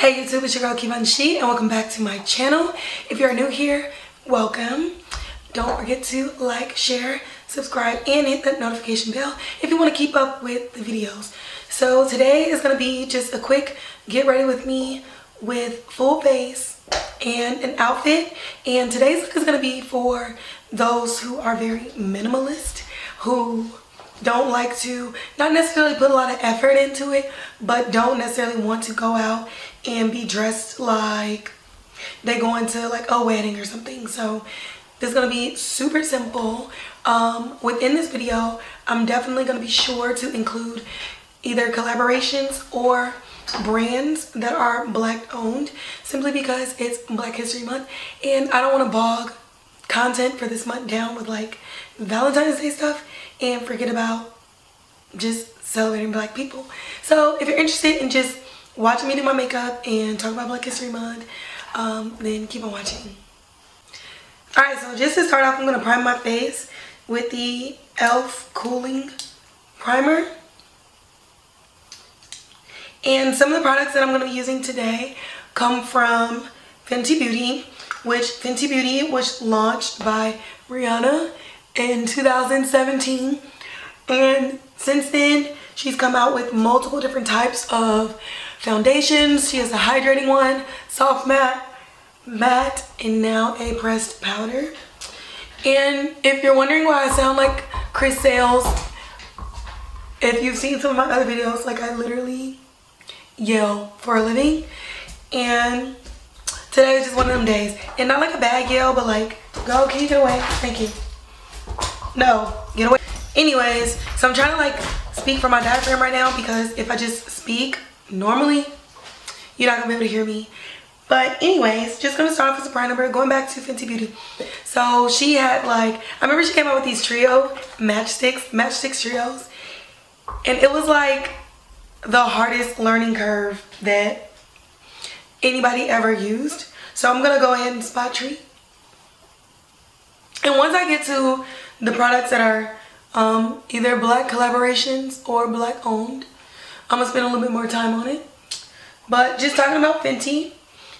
Hey YouTube, it's your girl KiVonShe and welcome back to my channel. If you're new here, welcome. Don't forget to like, share, subscribe, and hit that notification bell if you want to keep up with the videos. So today is going to be just a quick get ready with me with full face and an outfit. And today's look is going to be for those who are very minimalist, who don't like to not necessarily put a lot of effort into it, but don't necessarily want to go out and be dressed like they going to like a wedding or something. So this is gonna be super simple. Within this video, I'm definitely gonna be sure to include either collaborations or brands that are Black owned, simply because it's Black History Month and I don't want to bog content for this month down with like Valentine's Day stuff and forget about just celebrating Black people. So if you're interested in just watching me do my makeup and talk about Black History Month, then keep on watching. Alright, so just to start off, I'm going to prime my face with the e.l.f. Cooling Primer. And some of the products that I'm going to be using today come from Fenty Beauty, which Fenty Beauty was launched by Rihanna in 2017. And since then, she's come out with multiple different types of foundations. She has a hydrating one, soft matte, and now a pressed powder. And if you're wondering why I sound like Chris Sales, if you've seen some of my other videos, like I literally yell for a living. And today is just one of them days. And not like a bad yell, but like, go, can you get away? Thank you. No, get away. Anyways, so I'm trying to like speak from my diaphragm right now, because if I just speak normally, you're not gonna be able to hear me. But anyways, just gonna start off with a primer, going back to Fenty Beauty. So she had like, I remember she came out with these trio matchsticks trios, and it was like the hardest learning curve that anybody ever used. So I'm gonna go ahead and spot treat. And once I get to the products that are either Black collaborations or Black owned, I'm gonna spend a little bit more time on it. But just talking about Fenty,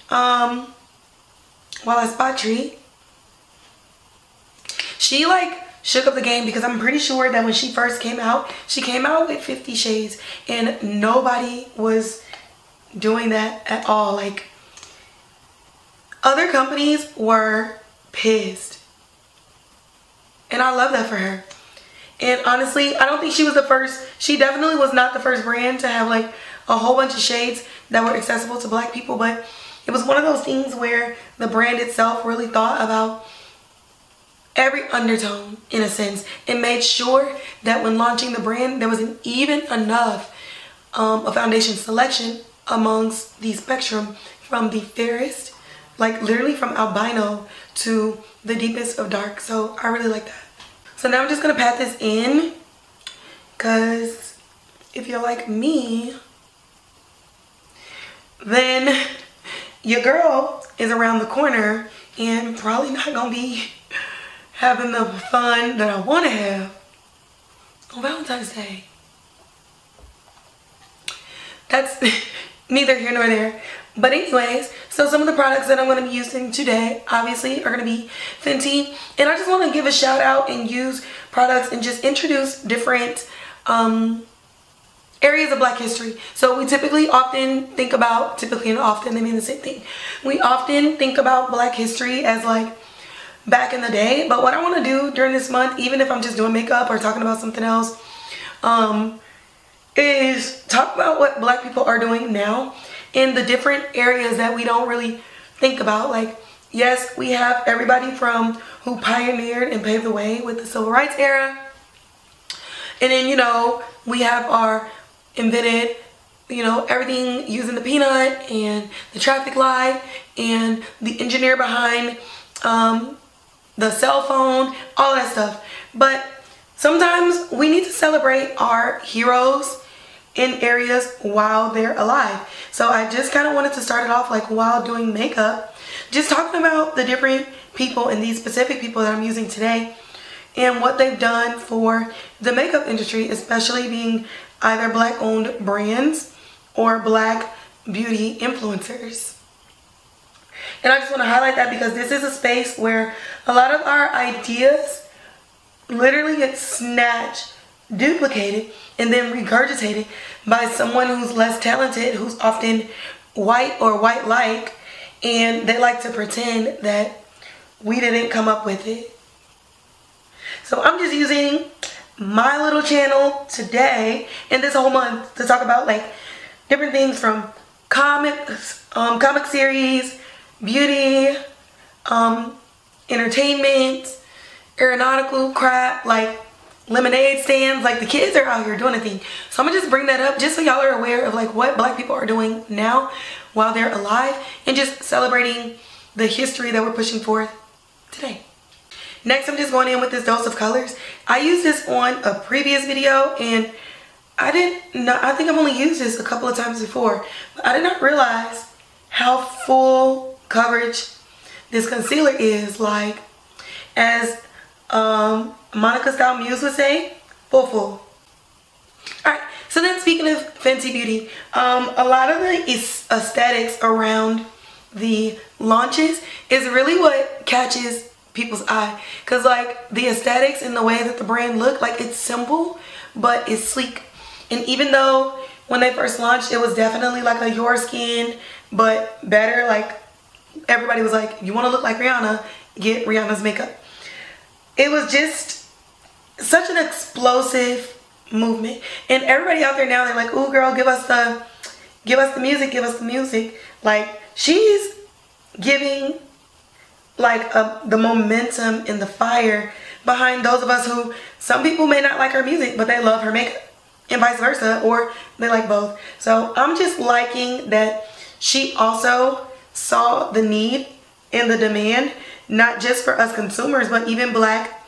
while I spot treat, she like shook up the game, because I'm pretty sure that when she first came out, she came out with 50 shades and nobody was doing that at all. Like, other companies were pissed, and I love that for her. And honestly, I don't think she was the first. She definitely was not the first brand to have like a whole bunch of shades that were accessible to Black people, but it was one of those things where the brand itself really thought about every undertone, in a sense, and made sure that when launching the brand, there was an even enough a foundation selection amongst the spectrum, from the fairest, like literally from albino, to the deepest of dark. So I really like that. So now I'm just gonna pat this in, because if you're like me, then your girl is around the corner and probably not gonna be having the fun that I want to have on Valentine's Day. That's neither here nor there. But anyways, so some of the products that I'm going to be using today, obviously, are going to be Fenty. And I just want to give a shout out and use products and just introduce different areas of Black history. So we typically often think about, typically and often, they mean the same thing. We often think about Black history as like back in the day. But what I want to do during this month, even if I'm just doing makeup or talking about something else, is talk about what Black people are doing now in the different areas that we don't really think about. Like, yes, we have everybody from who pioneered and paved the way with the Civil Rights era. And then, you know, we have our invented, you know, everything using the peanut and the traffic light and the engineer behind the cell phone, all that stuff. But sometimes we need to celebrate our heroes in areas while they're alive. So I just kind of wanted to start it off like while doing makeup, just talking about the different people and these specific people that I'm using today and what they've done for the makeup industry, especially being either Black owned brands or Black beauty influencers. And I just want to highlight that because this is a space where a lot of our ideas literally get snatched, duplicated, and then regurgitated by someone who's less talented, who's often white or white-like, and they like to pretend that we didn't come up with it. So I'm just using my little channel today and this whole month to talk about like different things from comics, comic series, beauty, entertainment, aeronautical crap, like lemonade stands. Like the kids are out here doing a thing. So I'm gonna just bring that up just so y'all are aware of like what black people are doing now while they're alive, and just celebrating the history that we're pushing forth today. Next, I'm just going in with this dose of colors. I used this on a previous video, and I think I've only used this a couple of times before, but I did not realize how full coverage this concealer is. Like, as Monica Style Muse would say, full. Alright, so then speaking of Fenty Beauty, a lot of the aesthetics around the launches is really what catches people's eye, because like the aesthetics and the way that the brand look, like it's simple but it's sleek. And even though when they first launched it was definitely like a your skin but better, like everybody was like, you want to look like Rihanna, get Rihanna's makeup. It was just such an explosive movement, and everybody out there now, they're like, ooh girl, give us the music. Like she's giving like the momentum and the fire behind those of us who, some people may not like her music but they love her makeup, and vice versa, or they like both. So I'm just liking that she also saw the need and the demand, not just for us consumers but even black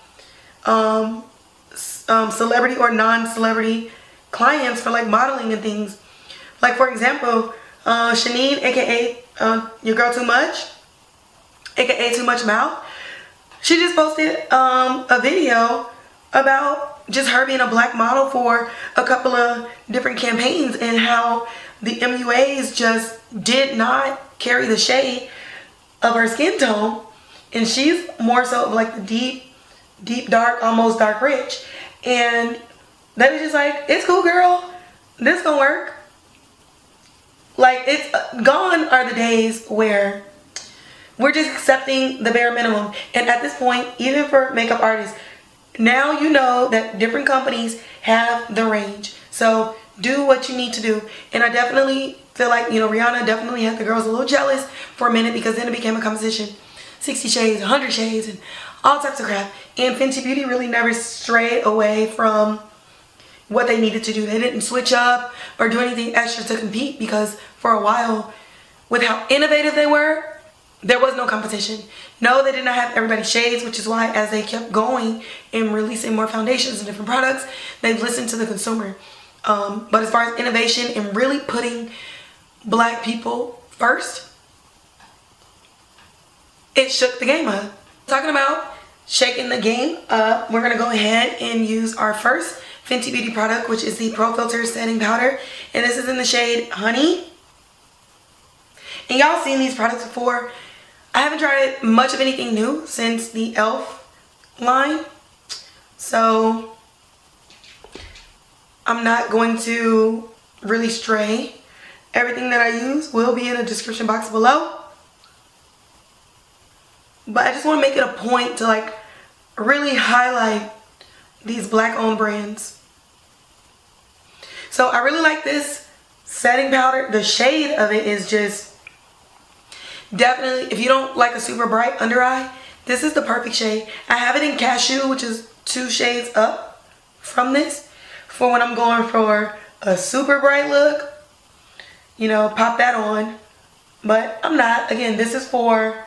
celebrity or non-celebrity clients for like modeling and things. Like for example, Shanine, aka your girl Too Much, aka Too Much Mouth, she just posted a video about just her being a black model for a couple of different campaigns, and how the MUAs just did not carry the shade of her skin tone, and she's more so of like the deep dark, almost dark rich. And they was just like, it's cool girl, this gonna work. Like, it's gone are the days where we're just accepting the bare minimum. And at this point, even for makeup artists, now you know that different companies have the range. So do what you need to do. And I definitely feel like, you know, Rihanna definitely had the girls a little jealous for a minute, because then it became a competition. 60 shades, 100 shades, and all types of crap. And Fenty Beauty really never strayed away from what they needed to do. They didn't switch up or do anything extra to compete, because for a while, with how innovative they were, there was no competition. No, they did not have everybody's shades, which is why as they kept going and releasing more foundations and different products, they listened to the consumer. But as far as innovation and really putting black people first, it shook the game up. Talking about shaking the game up, we're gonna go ahead and use our first Fenty Beauty product, which is the Pro Filt'r Setting Powder, and this is in the shade Honey. And y'all seen these products before. I haven't tried much of anything new since the e.l.f. line, so I'm not going to really stray. Everything that I use will be in the description box below. But I just want to make it a point to like really highlight these black owned brands. So I really like this setting powder. The shade of it is just definitely, if you don't like a super bright under eye, this is the perfect shade. I have it in Cashew, which is 2 shades up from this, for when I'm going for a super bright look, you know, pop that on. But I'm not. Again, this is for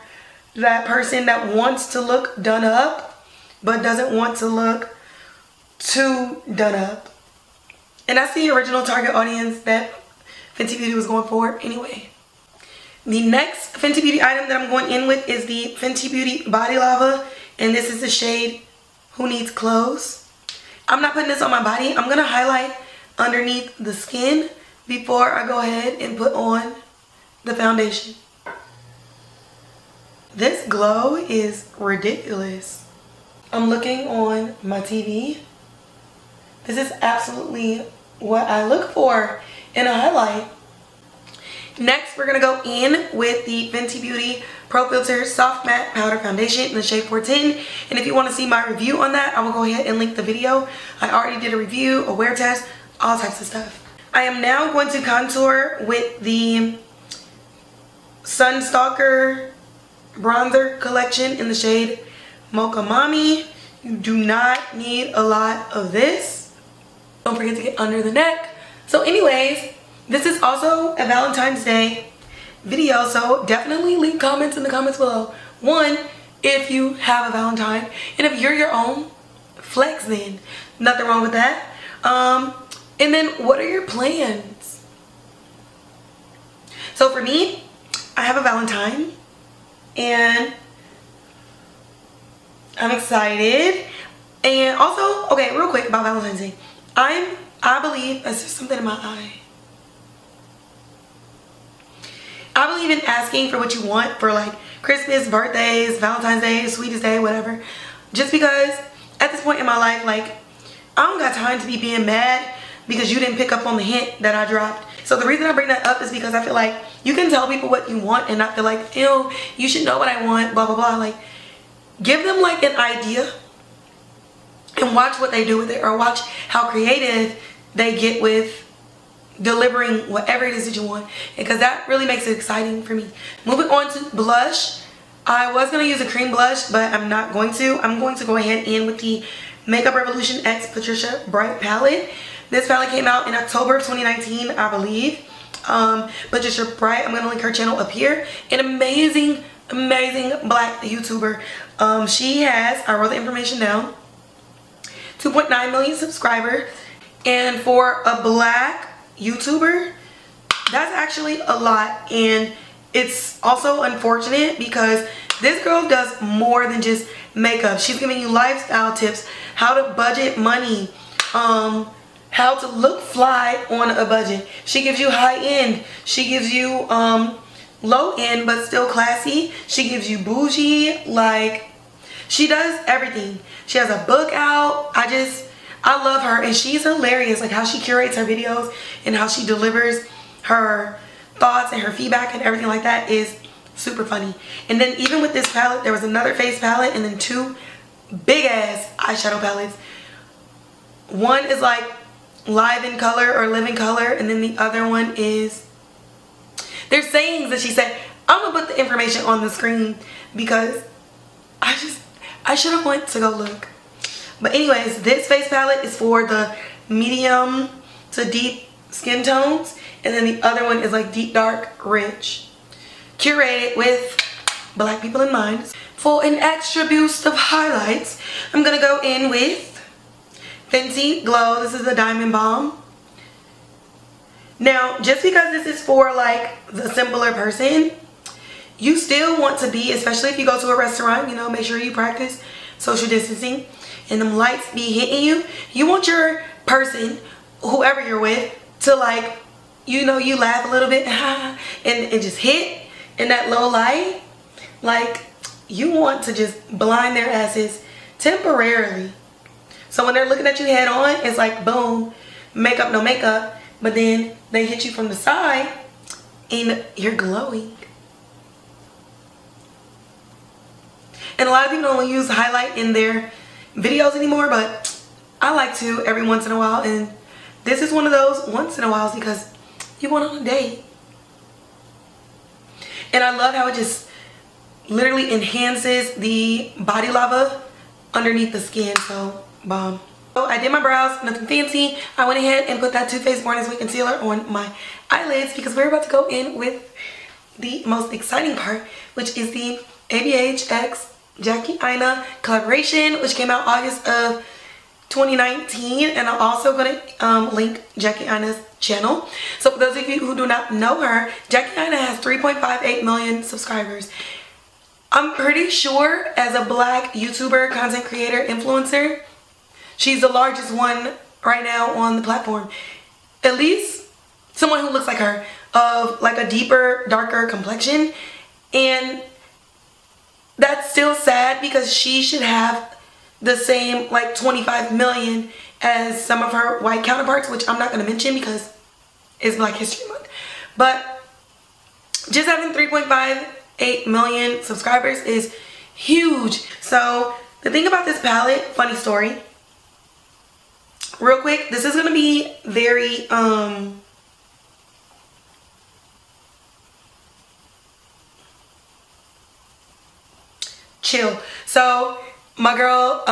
that person that wants to look done up but doesn't want to look too done up. And that's the original target audience that Fenty Beauty was going for anyway. The next Fenty Beauty item that I'm going in with is the Fenty Beauty Body Lava, and this is the shade Who Needs Clothes. I'm not putting this on my body. I'm going to highlight underneath the skin before I go ahead and put on the foundation. This glow is ridiculous. I'm looking on my TV. This is absolutely what I look for in a highlight. Next, we're gonna go in with the Fenty Beauty Pro Filt'r Soft Matte Powder Foundation in the shade 410. And if you want to see my review on that, I will go ahead and link the video. I already did a review, a wear test, all types of stuff. I am now going to contour with the Stalk'r bronzer collection in the shade Mocha Mommy. You do not need a lot of this. Don't forget to get under the neck. So anyways, this is also a Valentine's Day video, so definitely leave comments in the comments below. One, if you have a Valentine, and if you're your own, flex then. Nothing wrong with that. And then what are your plans? So for me, I have a Valentine and I'm excited. And also, okay, real quick about Valentine's Day. I believe, that's just something in my eye. I believe in asking for what you want for like Christmas, birthdays, Valentine's Day, sweetest day, whatever. Just because at this point in my life, like, I don't got time to be being mad because you didn't pick up on the hint that I dropped. So the reason I bring that up is because I feel like you can tell people what you want and not feel like, ew, you should know what I want, blah, blah, blah. Like, give them like an idea and watch what they do with it, or watch how creative they get with delivering whatever it is that you want, because that really makes it exciting for me. Moving on to blush. I was going to use a cream blush, but I'm not going to. I'm going to go ahead in with the Makeup Revolution X Patricia Bright Palette. This palette came out in October of 2019, I believe. Patricia Bright, I'm going to link her channel up here. An amazing, amazing black YouTuber. She has, I wrote the information down, 2.9 million subscribers. And for a black YouTuber, that's actually a lot. And it's also unfortunate because this girl does more than just makeup. She's giving you lifestyle tips, how to budget money, how to look fly on a budget. She gives you high end. She gives you low end but still classy. She gives you bougie. Like, she does everything. She has a book out. I love her, and she's hilarious. Like, how she curates her videos and how she delivers her thoughts and her feedback and everything like that is super funny. And then even with this palette, there was another face palette and then two big ass eyeshadow palettes. One is like live in color or live in color, and then the other one is, there's sayings that she said. I'm gonna put the information on the screen because I should have went to go look. But anyways, this face palette is for the medium to deep skin tones, and then the other one is like deep, dark, rich. Curated with black people in mind. For an extra boost of highlights, I'm gonna go in with Fenty Glow. This is the Diamond Balm. Now, just because this is for like the simpler person, you still want to be, especially if you go to a restaurant, you know, make sure you practice social distancing and them lights be hitting you. You want your person, whoever you're with, to like, you know, you laugh a little bit and just hit in that low light. Like, you want to just blind their asses temporarily. So when they're looking at you head on, it's like boom, makeup, no makeup, but then they hit you from the side and you're glowing. And a lot of people don't use highlight in their videos anymore, but I like to every once in a while, and this is one of those once in a whiles because you went on a date. And I love how it just literally enhances the body lava underneath the skin. So bomb. So I did my brows, nothing fancy. I went ahead and put that Too Faced Born This Way concealer on my eyelids because we're about to go in with the most exciting part, which is the ABH X Jackie Aina collaboration, which came out August of 2019. And I'm also going to link Jackie Aina's channel. So for those of you who do not know her, Jackie Aina has 3.58 million subscribers. I'm pretty sure as a black YouTuber, content creator, influencer, she's the largest one right now on the platform. At least someone who looks like her. of like a deeper, darker complexion. And that's still sad because she should have the same like 25 million as some of her white counterparts, which I'm not going to mention because it's Black History Month. But just having 3.58 million subscribers is huge. So the thing about this palette, funny story, real quick, this is going to be very chill. So my girl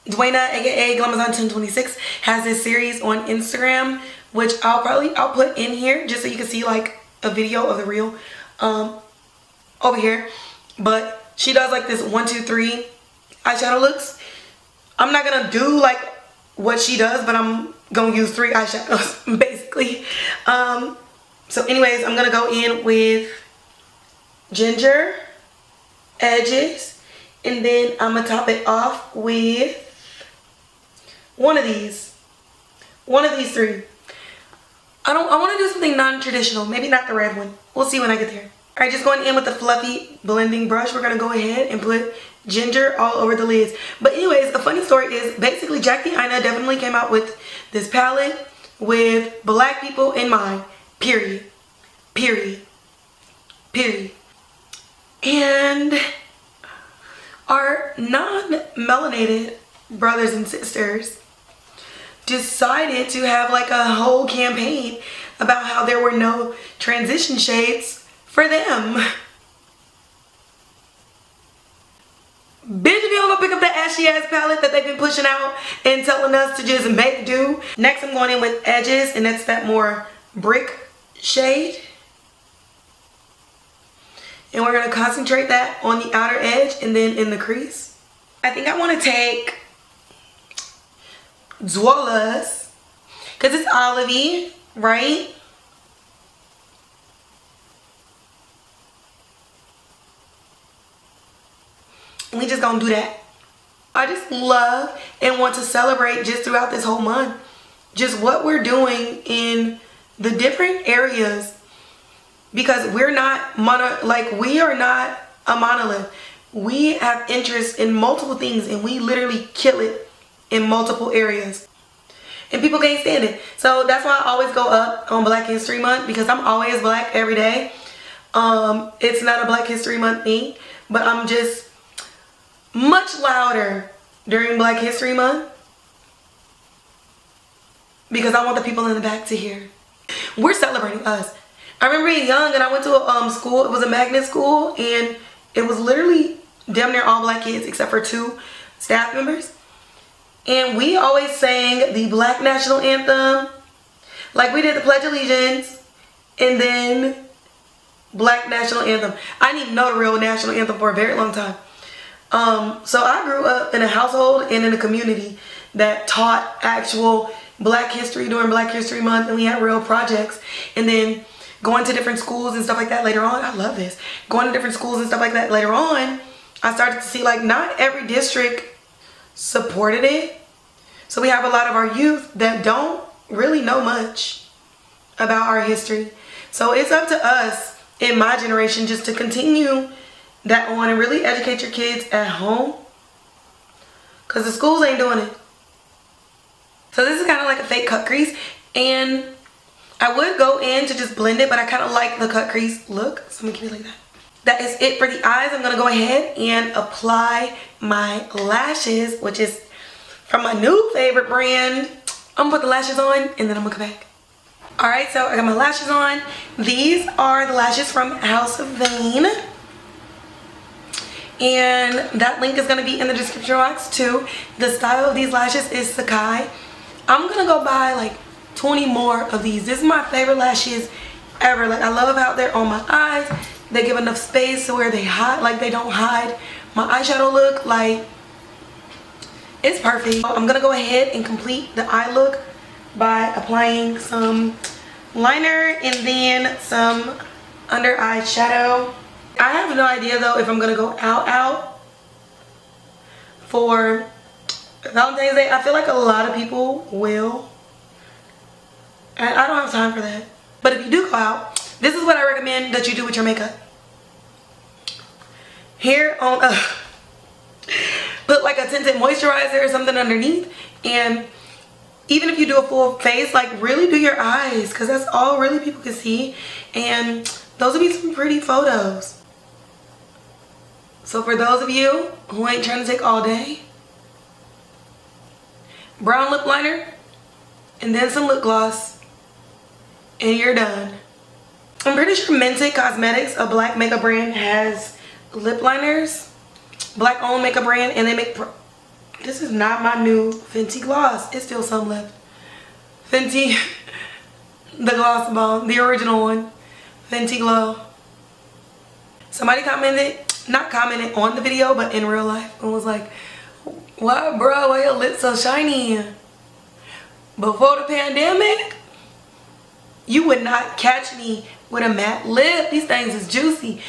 Dwayna, aka Glamazon1026, has this series on Instagram, which I'll put in here just so you can see like a video of the reel over here. But she does like this 1, 2, 3 eyeshadow looks. I'm not gonna do like what she does, but I'm gonna use 3 eyeshadows basically. So anyways, I'm gonna go in with ginger, edges, and then I'm gonna top it off with one of these 3. I want to do something non-traditional, maybe not the red one. We'll see when I get there. All right, just going in with the fluffy blending brush, we're gonna go ahead and put ginger all over the lids. But anyways, a funny story is basically Jackie Aina definitely came out with this palette with Black people in mind, period. And our non-melanated brothers and sisters decided to have like a whole campaign about how there were no transition shades for them. Bitch, if you don't go pick up that ashy ass palette that they've been pushing out and telling us to just make do. Next I'm going in with edges, and that's that more brick shade. And we're gonna concentrate that on the outer edge and then in the crease. I think I wanna take Zwola's, because it's olivey, right? We just gonna do that. I just love and want to celebrate just throughout this whole month just what we're doing in the different areas, because we're not we are not a monolith. We have interest in multiple things and we literally kill it in multiple areas, and people can't stand it. So that's why I always go up on Black History Month, because I'm always black every day. It's not a Black History Month thing, but I'm just much louder during Black History Month because I want the people in the back to hear. We're celebrating us. I remember being young and I went to a school, it was a magnet school, and it was literally damn near all Black kids except for 2 staff members. And we always sang the Black National Anthem. Like we did the Pledge of Allegiance and then Black National Anthem. I didn't even know the real National Anthem for a very long time. So I grew up in a household and in a community that taught actual Black history during Black History Month, and we had real projects. And then going to different schools and stuff like that later on, I love this. Going to different schools and stuff like that later on, I started to see like not every district supported it. So we have a lot of our youth that don't really know much about our history. So it's up to us in my generation just to continue that on and really educate your kids at home, because the schools ain't doing it. So this is kind of like a fake cut crease, and I would go in to just blend it, but I kind of like the cut crease look, so I'm gonna keep it like that. That is it for the eyes. I'm gonna go ahead and apply my lashes, which is from my new favorite brand. I'm gonna put the lashes on and then I'm gonna come back. All right, so I got my lashes on. These are the lashes from House of Vane, and that link is gonna be in the description box too. The style of these lashes is Sakai. I'm gonna go buy like 20 more of these. This is my favorite lashes ever. Like, I love how they're on my eyes. They give enough space to where they hide, like they don't hide my eyeshadow look. Like, it's perfect. I'm gonna go ahead and complete the eye look by applying some liner and then some under eye shadow. I have no idea though if I'm gonna go out for Valentine's Day. I feel like a lot of people will, and I don't have time for that. But if you do go out, This is what I recommend that you do with your makeup. Here on put like a tinted moisturizer or something underneath, and even if you do a full face, like really do your eyes, because that's all really people can see, and those would be some pretty photos. So for those of you who ain't trying to take all day, brown lip liner and then some lip gloss and you're done. I'm pretty sure Mented Cosmetics, a black makeup brand, has lip liners, black owned makeup brand, and they make this is not my new Fenty gloss. It's still some left. Fenty, the gloss bomb, the original one, Fenty Glow. Somebody commented, not commented on the video, but in real life, and was like, why bro, why your lips so shiny? Before the pandemic, you would not catch me with a matte lip. These things is juicy.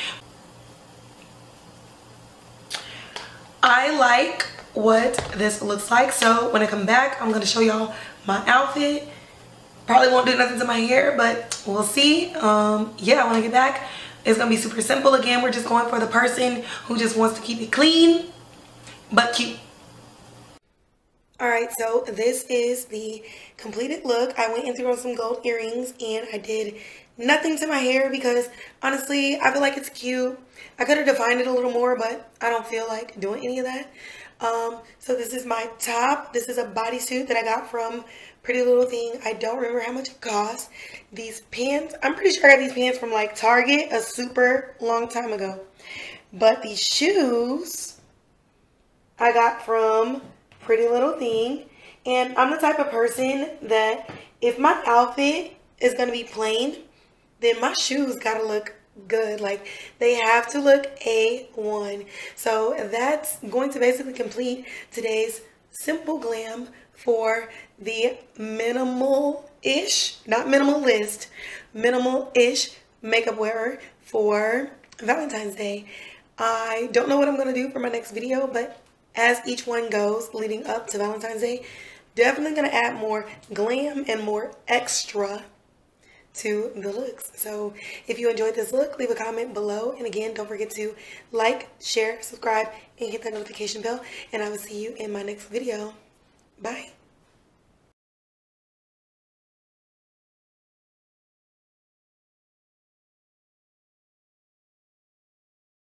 I like what this looks like, so when I come back, I'm going to show y'all my outfit. Probably won't do nothing to my hair, but we'll see. Yeah, when I get back, it's going to be super simple. Again, we're just going for the person who just wants to keep it clean but cute. Alright, so this is the completed look. I went and threw on some gold earrings, and I did nothing to my hair because honestly, I feel like it's cute. I could have defined it a little more, but I don't feel like doing any of that. So this is my top. This is a bodysuit that I got from Pretty Little Thing. I don't remember how much it cost. These pants, I'm pretty sure I got these pants from like Target a super long time ago. But these shoes I got from Pretty Little Thing, and I'm the type of person that if my outfit is going to be plain, then my shoes gotta look good. Like, they have to look A1. So that's going to basically complete today's simple glam for the minimal-ish, not minimalist, minimal-ish makeup wearer for Valentine's Day. I don't know what I'm going to do for my next video, but as each one goes leading up to Valentine's Day, definitely going to add more glam and more extra to the looks. So if you enjoyed this look, leave a comment below, and again, don't forget to like, share, subscribe, and hit that notification bell, and I will see you in my next video. Bye.